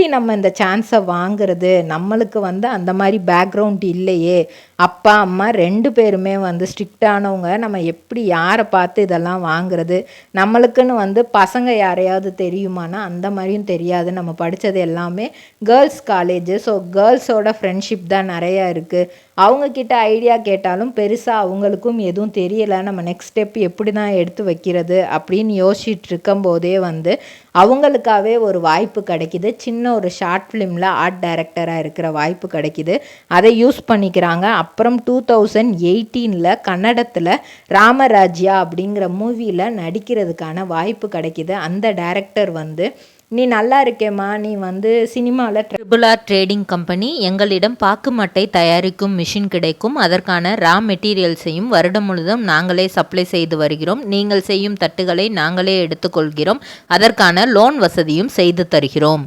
எப்படி நம்ம இந்த சான்ஸை வாங்குறது, நம்மளுக்கு வந்து அந்த மாதிரி பேக்ரவுண்ட் இல்லையே, அப்பா அம்மா 2 பேருமே வந்து ஸ்ட்ரிக்டானவங்க, நம்ம எப்படி யாரை பார்த்து இதெல்லாம் வாங்குறது, நம்மளுக்குன்னு வந்து பசங்க யாரையாவது தெரியுமானா அந்த மாதிரியும் தெரியாது. நம்ம படித்தது எல்லாமே கேர்ள்ஸ் காலேஜு. ஸோ கேர்ள்ஸோட ஃப்ரெண்ட்ஷிப் தான் நிறையா இருக்குது. அவங்கக்கிட்ட ஐடியா கேட்டாலும் பெருசாக அவங்களுக்கும் எதுவும் தெரியலை. நம்ம நெக்ஸ்ட் ஸ்டெப் எப்படி தான் எடுத்து வைக்கிறது அப்படின்னு யோசிச்சுட்டு இருக்கும்போதே வந்து அவங்களுக்காகவே ஒரு வாய்ப்பு கிடைக்கிது. சின்ன ஒரு ஷார்ட் ஃபிலிமில் ஆர்ட் டைரக்டராக இருக்கிற வாய்ப்பு கிடைக்கிது. அதை யூஸ் பண்ணிக்கிறாங்க. அப்புறம் 2018 கன்னடத்தில் ராமராஜ்யா அப்படிங்கிற மூவியில் நடிக்கிறதுக்கான வாய்ப்பு கிடைக்கிது. அந்த டைரக்டர் வந்து நீ நல்லா இருக்கேம்மா, நீ வந்து சினிமாவில் ட்ரிபிள் ஆர் ட்ரேடிங் கம்பெனி, எங்களிடம் பாக்குமட்டை தயாரிக்கும் மிஷின் கிடைக்கும். அதற்கான ரா மெட்டீரியல்ஸையும் வருடம் முழுதும் நாங்களே சப்ளை செய்து வருகிறோம். நீங்கள் செய்யும் தட்டுகளை நாங்களே எடுத்துக்கொள்கிறோம். அதற்கான லோன் வசதியும் செய்து தருகிறோம்.